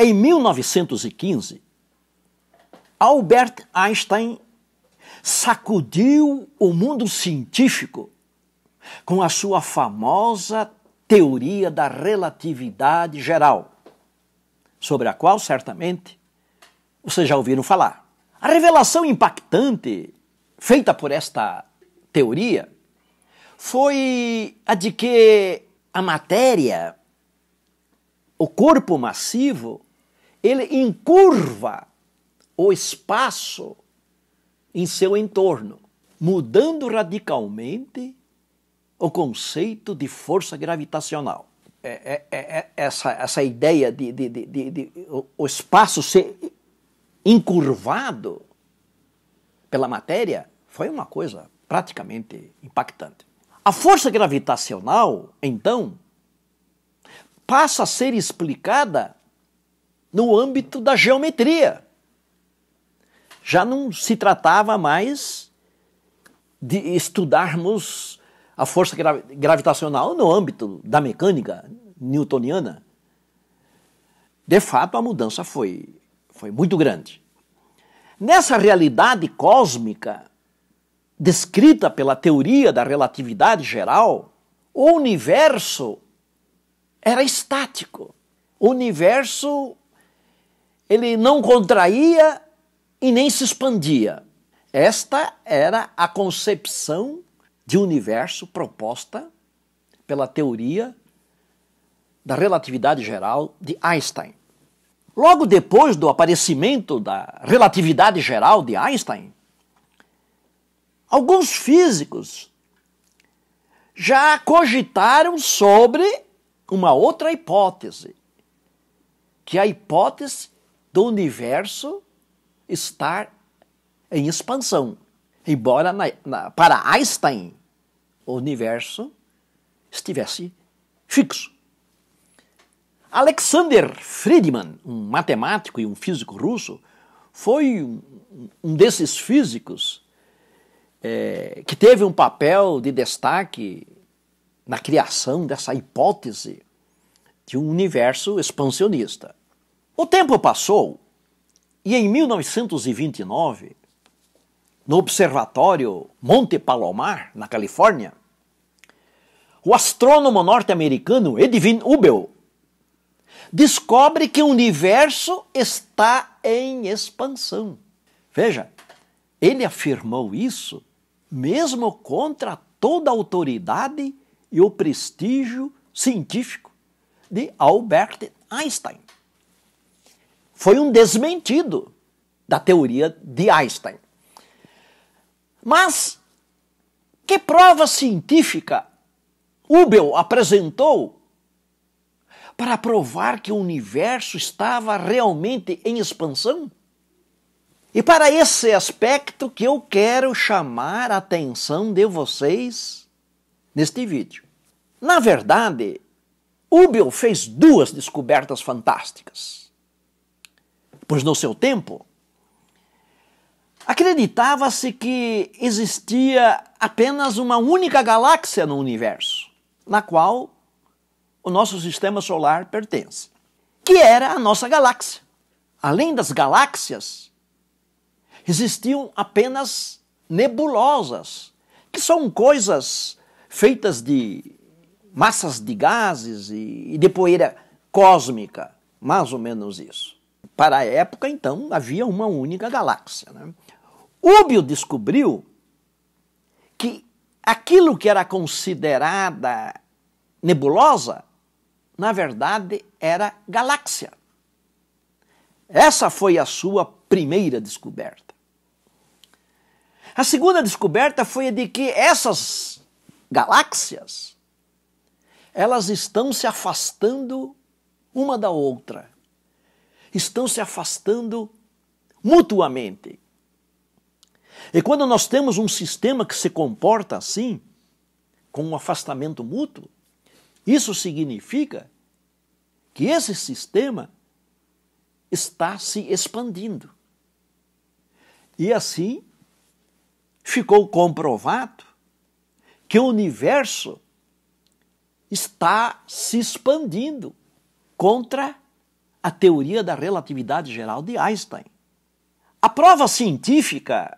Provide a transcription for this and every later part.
Em 1915, Albert Einstein sacudiu o mundo científico com a sua famosa teoria da relatividade geral, sobre a qual certamente vocês já ouviram falar. A revelação impactante feita por esta teoria foi a de que a matéria, o corpo massivo, ele encurva o espaço em seu entorno, mudando radicalmente o conceito de força gravitacional. Essa ideia de o espaço ser encurvado pela matéria foi uma coisa praticamente impactante. A força gravitacional, então, passa a ser explicada no âmbito da geometria. Já não se tratava mais de estudarmos a força gravitacional no âmbito da mecânica newtoniana. De fato, a mudança foi muito grande. Nessa realidade cósmica, descrita pela teoria da relatividade geral, o universo era estático. O universo, ele não contraía e nem se expandia. Esta era a concepção de universo proposta pela teoria da relatividade geral de Einstein. Logo depois do aparecimento da relatividade geral de Einstein, alguns físicos já cogitaram sobre uma outra hipótese, que é a hipótese do universo estar em expansão. Embora para Einstein o universo estivesse fixo. Alexander Friedmann, um matemático e um físico russo, foi um desses físicos que teve um papel de destaque na criação dessa hipótese de um universo expansionista. O tempo passou e em 1929, no Observatório Monte Palomar, na Califórnia, o astrônomo norte-americano Edwin Hubble descobre que o universo está em expansão. Veja, ele afirmou isso mesmo contra toda a autoridade e o prestígio científico de Albert Einstein. Foi um desmentido da teoria de Einstein. Mas que prova científica Hubble apresentou para provar que o universo estava realmente em expansão? E para esse aspecto que eu quero chamar a atenção de vocês neste vídeo. Na verdade, Hubble fez duas descobertas fantásticas. Pois no seu tempo, acreditava-se que existia apenas uma única galáxia no universo, na qual o nosso sistema solar pertence, que era a nossa galáxia. Além das galáxias, existiam apenas nebulosas, que são coisas feitas de massas de gases e de poeira cósmica, mais ou menos isso. Para a época, então, havia uma única galáxia, né? Hubble descobriu que aquilo que era considerada nebulosa, na verdade, era galáxia. Essa foi a sua primeira descoberta. A segunda descoberta foi a de que essas galáxias, elas estão se afastando uma da outra. Estão se afastando mutuamente. E quando nós temos um sistema que se comporta assim, com um afastamento mútuo, isso significa que esse sistema está se expandindo. E assim ficou comprovado que o universo está se expandindo contra a teoria da relatividade geral de Einstein. A prova científica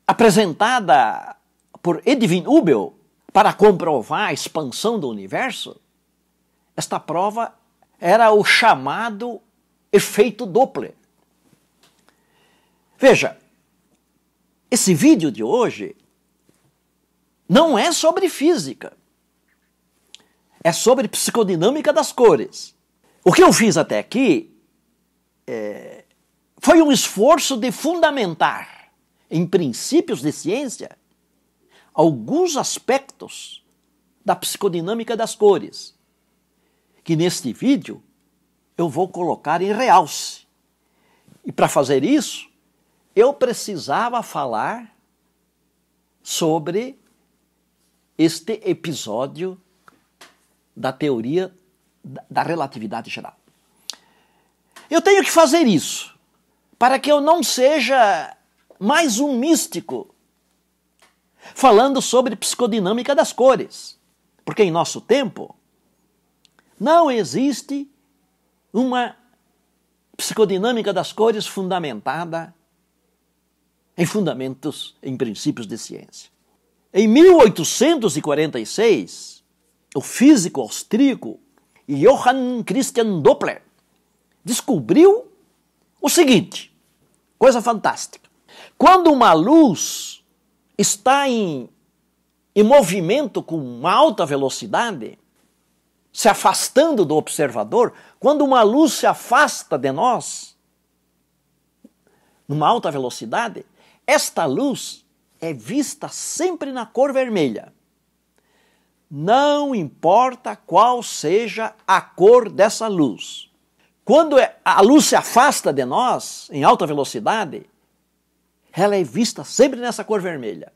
apresentada por Edwin Hubble para comprovar a expansão do universo, esta prova era o chamado efeito Doppler. Veja, esse vídeo de hoje não é sobre física, é sobre psicodinâmica das cores. O que eu fiz até aqui foi um esforço de fundamentar em princípios de ciência alguns aspectos da psicodinâmica das cores, que neste vídeo eu vou colocar em realce. E para fazer isso, eu precisava falar sobre este episódio da teoria da relatividade geral. Eu tenho que fazer isso para que eu não seja mais um místico falando sobre psicodinâmica das cores. Porque em nosso tempo não existe uma psicodinâmica das cores fundamentada em fundamentos, em princípios de ciência. Em 1846, o físico austríaco Johann Christian Doppler descobriu o seguinte, coisa fantástica. Quando uma luz está em movimento com uma alta velocidade, se afastando do observador, quando uma luz se afasta de nós, numa alta velocidade, esta luz é vista sempre na cor vermelha. Não importa qual seja a cor dessa luz. Quando a luz se afasta de nós, em alta velocidade, ela é vista sempre nessa cor vermelha.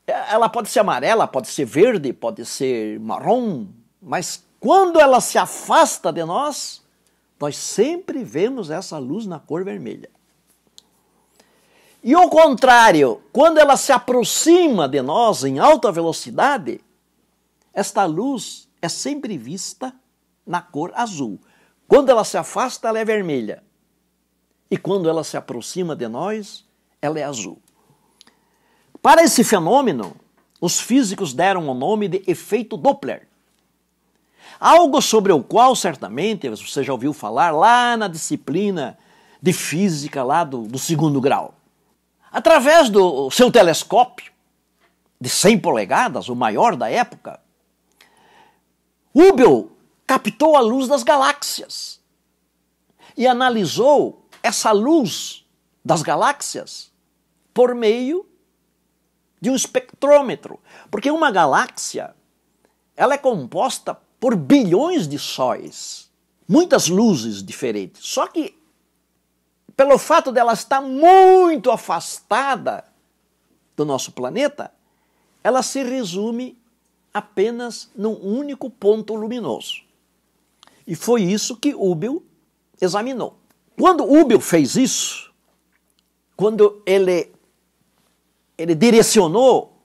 Ela pode ser amarela, pode ser verde, pode ser marrom, mas quando ela se afasta de nós, nós sempre vemos essa luz na cor vermelha. E ao contrário, quando ela se aproxima de nós em alta velocidade, esta luz é sempre vista na cor azul. Quando ela se afasta, ela é vermelha. E quando ela se aproxima de nós, ela é azul. Para esse fenômeno, os físicos deram o nome de efeito Doppler. Algo sobre o qual, certamente, você já ouviu falar lá na disciplina de física lá do segundo grau. Através do seu telescópio, de 100 polegadas, o maior da época, Hubble captou a luz das galáxias e analisou essa luz das galáxias por meio de um espectrômetro. Porque uma galáxia, ela é composta por bilhões de sóis, muitas luzes diferentes. Só que, pelo fato dela estar muito afastada do nosso planeta, ela se resume apenas num único ponto luminoso. E foi isso que Hubble examinou. Quando Hubble fez isso, quando ele direcionou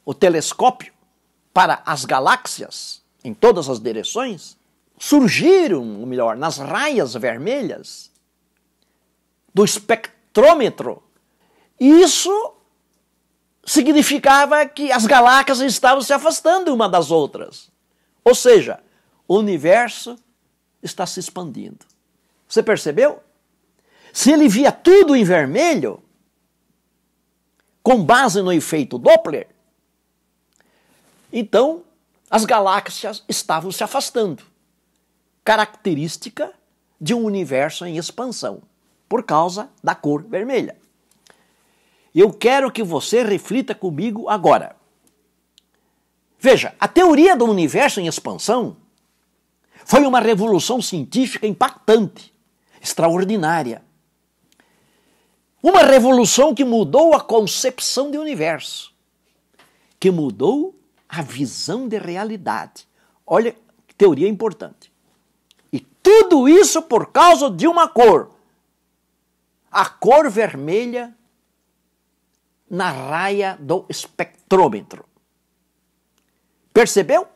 o telescópio para as galáxias, em todas as direções, surgiram, ou melhor, nas raias vermelhas do espectrômetro. E isso significava que as galáxias estavam se afastando uma das outras. Ou seja, o universo está se expandindo. Você percebeu? Se ele via tudo em vermelho, com base no efeito Doppler, então as galáxias estavam se afastando. Característica de um universo em expansão, por causa da cor vermelha. Eu quero que você reflita comigo agora. Veja, a teoria do universo em expansão foi uma revolução científica impactante, extraordinária. Uma revolução que mudou a concepção de universo, que mudou a visão de realidade. Olha que teoria importante. E tudo isso por causa de uma cor. A cor vermelha na raia do espectrômetro. Percebeu?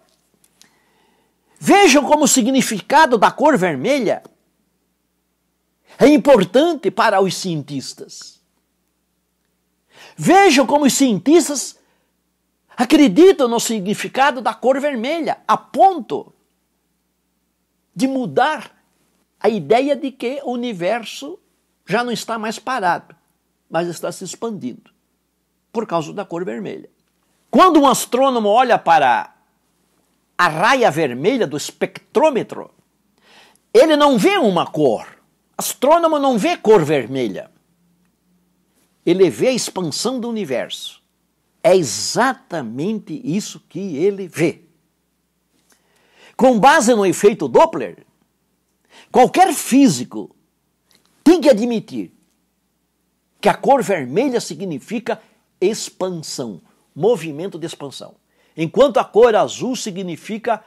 Vejam como o significado da cor vermelha é importante para os cientistas. Vejam como os cientistas acreditam no significado da cor vermelha, a ponto de mudar a ideia de que o universo já não está mais parado, mas está se expandindo por causa da cor vermelha. Quando um astrônomo olha para a raia vermelha do espectrômetro, ele não vê uma cor. Astrônomo não vê cor vermelha. Ele vê a expansão do universo. É exatamente isso que ele vê. Com base no efeito Doppler, qualquer físico tem que admitir que a cor vermelha significa expansão, movimento de expansão, enquanto a cor azul significa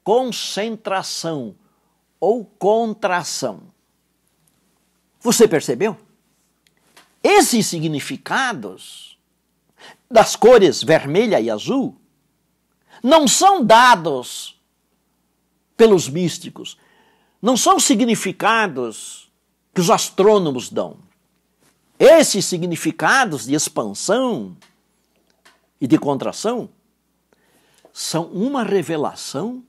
concentração ou contração. Você percebeu? Esses significados das cores vermelha e azul não são dados pelos místicos, não são significados que os astrônomos dão. Esses significados de expansão e de contração são uma revelação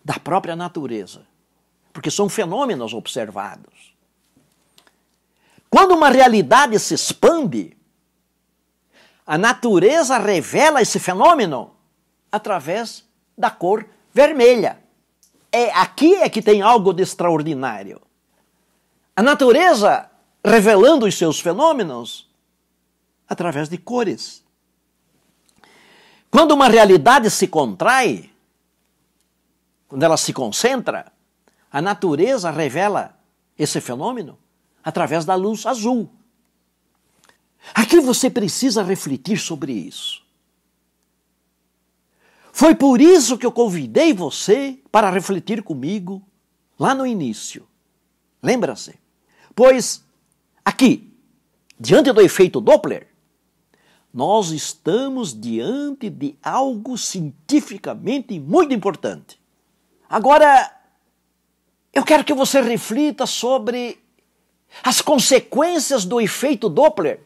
da própria natureza, porque são fenômenos observados. Quando uma realidade se expande, a natureza revela esse fenômeno através da cor vermelha. Aqui é que tem algo de extraordinário. A natureza revelando os seus fenômenos através de cores. Quando uma realidade se contrai, quando ela se concentra, a natureza revela esse fenômeno através da luz azul. Aqui você precisa refletir sobre isso. Foi por isso que eu convidei você para refletir comigo lá no início. Lembra-se? Pois aqui, diante do efeito Doppler, nós estamos diante de algo cientificamente muito importante. Agora, eu quero que você reflita sobre as consequências do efeito Doppler,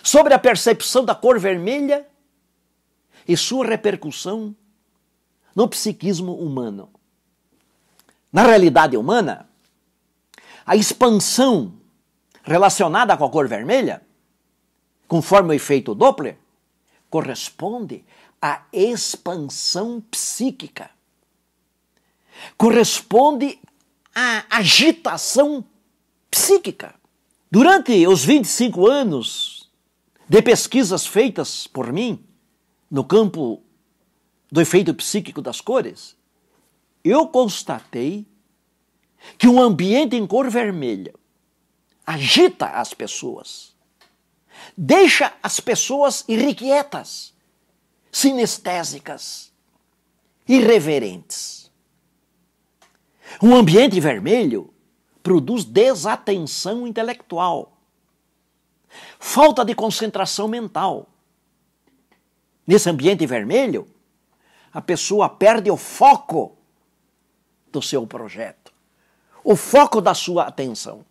sobre a percepção da cor vermelha e sua repercussão no psiquismo humano. Na realidade humana, a expansão relacionada com a cor vermelha, conforme o efeito Doppler, corresponde à expansão psíquica. Corresponde à agitação psíquica. Durante os 25 anos de pesquisas feitas por mim no campo do efeito psíquico das cores, eu constatei que um ambiente em cor vermelha agita as pessoas, deixa as pessoas irrequietas, sinestésicas, irreverentes. Um ambiente vermelho produz desatenção intelectual, falta de concentração mental. Nesse ambiente vermelho, a pessoa perde o foco do seu projeto, o foco da sua atenção.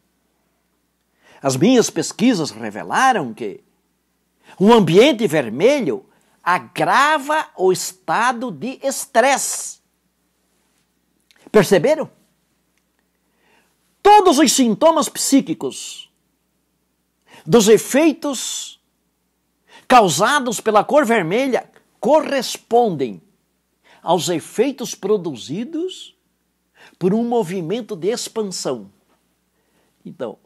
As minhas pesquisas revelaram que um ambiente vermelho agrava o estado de estresse. Perceberam? Todos os sintomas psíquicos dos efeitos causados pela cor vermelha correspondem aos efeitos produzidos por um movimento de expansão. Então,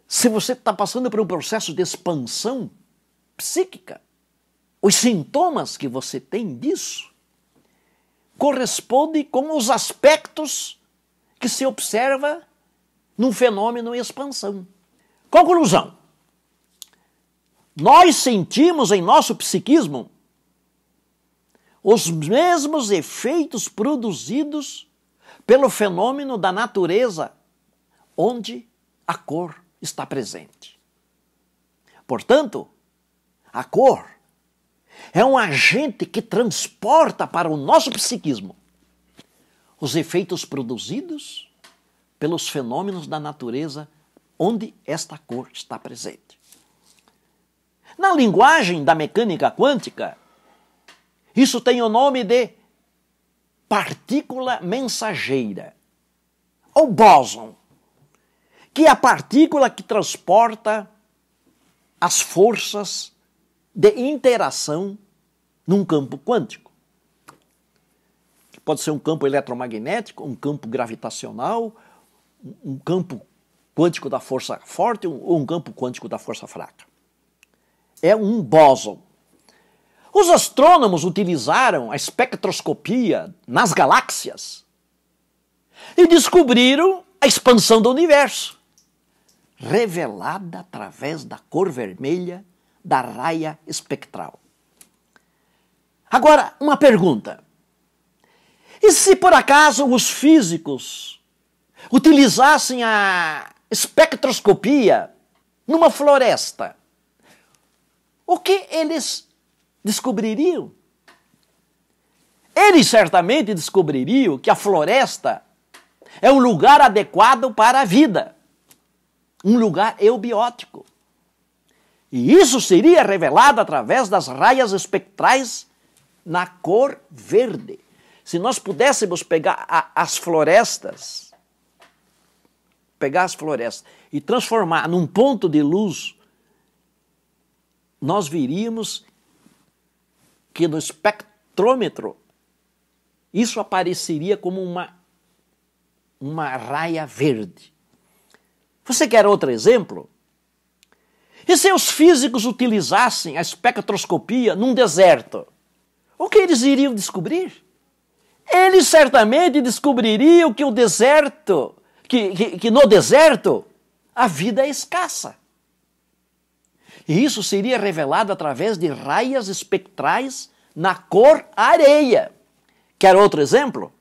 se você está passando por um processo de expansão psíquica, os sintomas que você tem disso correspondem com os aspectos que se observa num fenômeno em expansão. Conclusão. Nós sentimos em nosso psiquismo os mesmos efeitos produzidos pelo fenômeno da natureza onde a cor está presente. Portanto, a cor é um agente que transporta para o nosso psiquismo os efeitos produzidos pelos fenômenos da natureza onde esta cor está presente. Na linguagem da mecânica quântica, isso tem o nome de partícula mensageira, ou bóson, que é a partícula que transporta as forças de interação num campo quântico. Pode ser um campo eletromagnético, um campo gravitacional, um campo quântico da força forte ou um campo quântico da força fraca. É um bóson. Os astrônomos utilizaram a espectroscopia nas galáxias e descobriram a expansão do universo, revelada através da cor vermelha da raia espectral. Agora, uma pergunta. E se por acaso os físicos utilizassem a espectroscopia numa floresta, o que eles descobririam? Eles certamente descobririam que a floresta é um lugar adequado para a vida, um lugar eubiótico. E isso seria revelado através das raias espectrais na cor verde. Se nós pudéssemos pegar as florestas e transformar num ponto de luz, nós veríamos que no espectrômetro isso apareceria como uma raia verde. Você quer outro exemplo? E se os físicos utilizassem a espectroscopia num deserto, o que eles iriam descobrir? Eles certamente descobririam que o deserto, que no deserto a vida é escassa. E isso seria revelado através de raias espectrais na cor areia. Quer outro exemplo?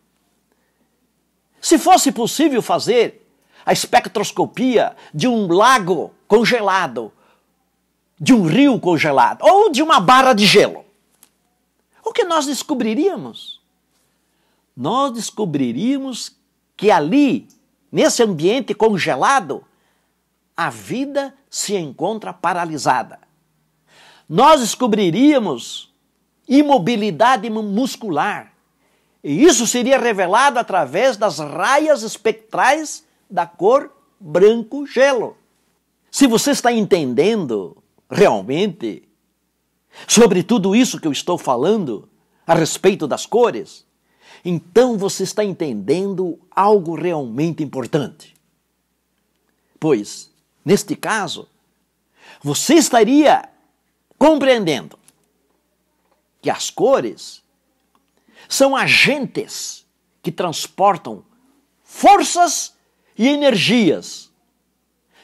Se fosse possível fazer a espectroscopia de um lago congelado, de um rio congelado ou de uma barra de gelo, o que nós descobriríamos? Nós descobriríamos que ali, nesse ambiente congelado, a vida se encontra paralisada. Nós descobriríamos imobilidade muscular. E isso seria revelado através das raias espectrais da cor branco-gelo. Se você está entendendo realmente sobre tudo isso que eu estou falando a respeito das cores, então você está entendendo algo realmente importante. Pois, neste caso, você estaria compreendendo que as cores são agentes que transportam forças e energias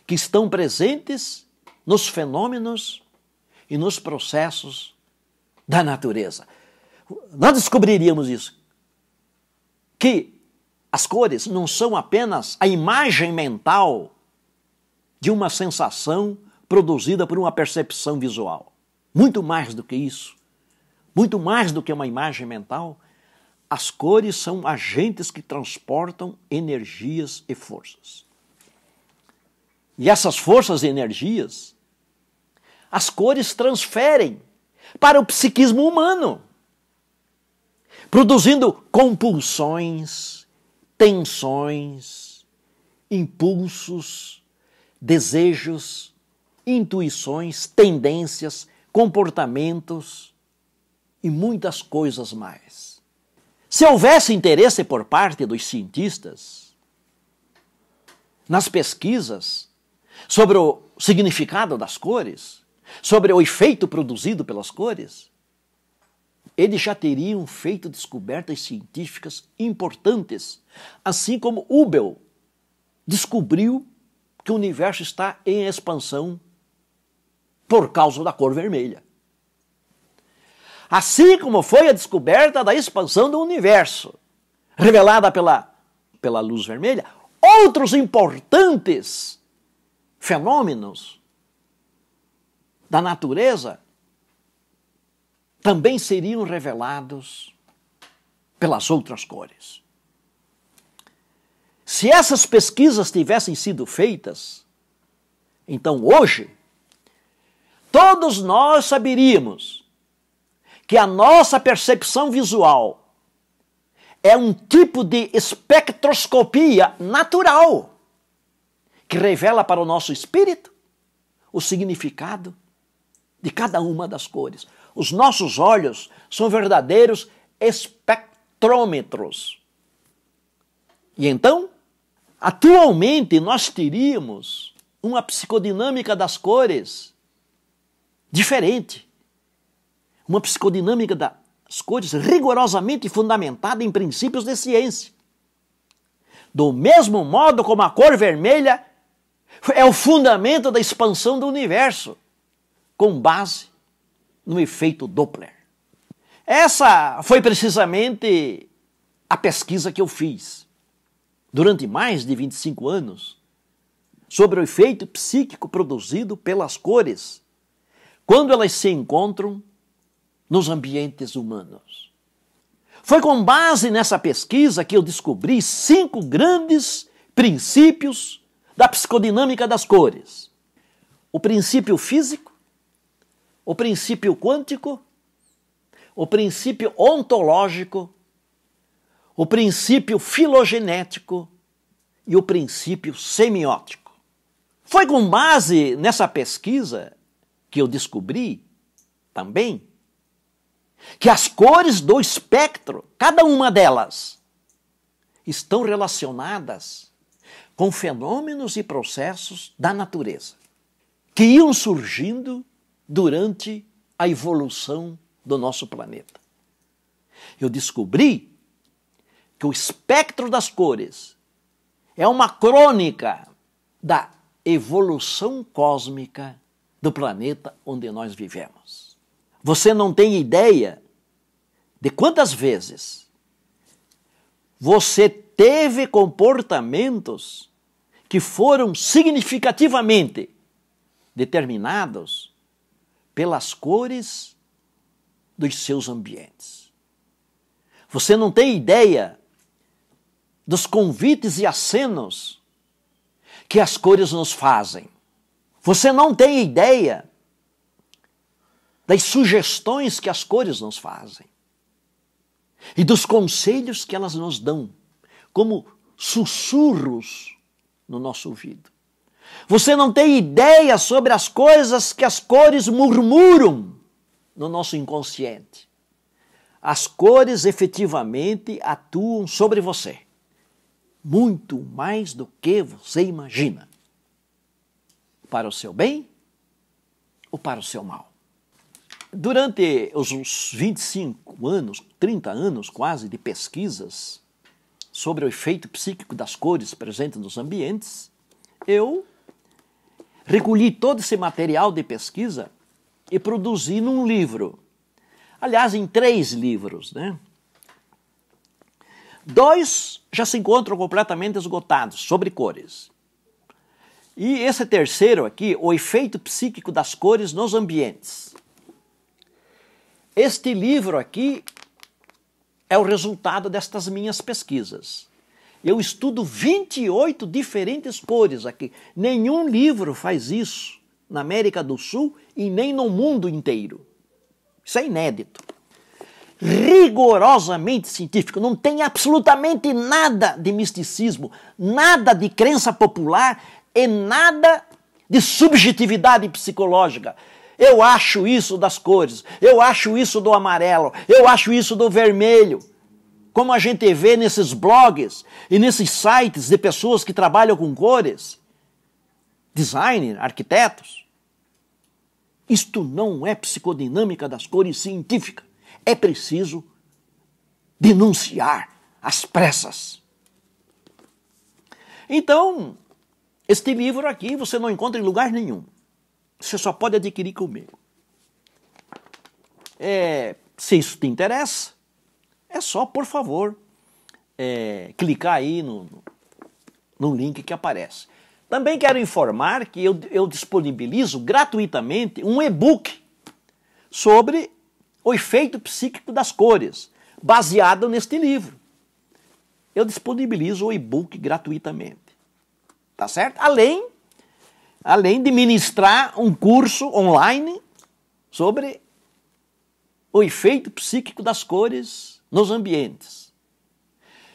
que estão presentes nos fenômenos e nos processos da natureza. Nós descobriríamos isso, que as cores não são apenas a imagem mental de uma sensação produzida por uma percepção visual. Muito mais do que isso, muito mais do que uma imagem mental, as cores são agentes que transportam energias e forças. E essas forças e energias, as cores transferem para o psiquismo humano, produzindo compulsões, tensões, impulsos, desejos, intuições, tendências, comportamentos e muitas coisas mais. Se houvesse interesse por parte dos cientistas nas pesquisas sobre o significado das cores, sobre o efeito produzido pelas cores, eles já teriam feito descobertas científicas importantes, assim como Hubble descobriu que o universo está em expansão por causa da cor vermelha. Assim como foi a descoberta da expansão do universo, revelada pela luz vermelha, outros importantes fenômenos da natureza também seriam revelados pelas outras cores. Se essas pesquisas tivessem sido feitas, então hoje, todos nós saberíamos que a nossa percepção visual é um tipo de espectroscopia natural que revela para o nosso espírito o significado de cada uma das cores. Os nossos olhos são verdadeiros espectrômetros. E então, atualmente, nós teríamos uma psicodinâmica das cores diferente. Uma psicodinâmica das cores rigorosamente fundamentada em princípios de ciência. Do mesmo modo como a cor vermelha é o fundamento da expansão do universo, com base no efeito Doppler. Essa foi precisamente a pesquisa que eu fiz durante mais de 25 anos sobre o efeito psíquico produzido pelas cores quando elas se encontram nos ambientes humanos. Foi com base nessa pesquisa que eu descobri 5 grandes princípios da psicodinâmica das cores. O princípio físico, o princípio quântico, o princípio ontológico, o princípio filogenético e o princípio semiótico. Foi com base nessa pesquisa que eu descobri também que as cores do espectro, cada uma delas, estão relacionadas com fenômenos e processos da natureza que iam surgindo durante a evolução do nosso planeta. Eu descobri que o espectro das cores é uma crônica da evolução cósmica do planeta onde nós vivemos. Você não tem ideia de quantas vezes você teve comportamentos que foram significativamente determinados pelas cores dos seus ambientes. Você não tem ideia dos convites e acenos que as cores nos fazem. Você não tem ideia das sugestões que as cores nos fazem e dos conselhos que elas nos dão, como sussurros no nosso ouvido. Você não tem ideia sobre as coisas que as cores murmuram no nosso inconsciente. As cores efetivamente atuam sobre você, muito mais do que você imagina, para o seu bem ou para o seu mal. Durante os uns 25 anos, 30 anos quase de pesquisas sobre o efeito psíquico das cores presentes nos ambientes, eu recolhi todo esse material de pesquisa e produzi num livro. Aliás, em 3 livros, né? 2 já se encontram completamente esgotados, sobre cores. E esse terceiro aqui, o efeito psíquico das cores nos ambientes. Este livro aqui é o resultado destas minhas pesquisas. Eu estudo 28 diferentes cores aqui. Nenhum livro faz isso na América do Sul e nem no mundo inteiro. Isso é inédito. Rigorosamente científico. Não tem absolutamente nada de misticismo, nada de crença popular e nada de subjetividade psicológica. Eu acho isso das cores, eu acho isso do amarelo, eu acho isso do vermelho. Como a gente vê nesses blogs e nesses sites de pessoas que trabalham com cores, designer, arquitetos. Isto não é psicodinâmica das cores científica. É preciso denunciar às pressas. Então, este livro aqui você não encontra em lugar nenhum. Você só pode adquirir comigo. Se isso te interessa, é só, por favor, clicar aí no link que aparece. Também quero informar que eu disponibilizo gratuitamente um e-book sobre o efeito psíquico das cores, baseado neste livro. eu disponibilizo o e-book gratuitamente. Tá certo? Além de ministrar um curso online sobre o efeito psíquico das cores nos ambientes.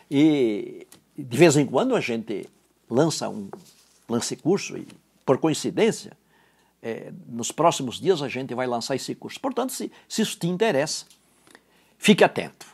E de vez em quando a gente lança esse curso e, por coincidência, nos próximos dias a gente vai lançar esse curso. Portanto, se isso te interessa, fique atento.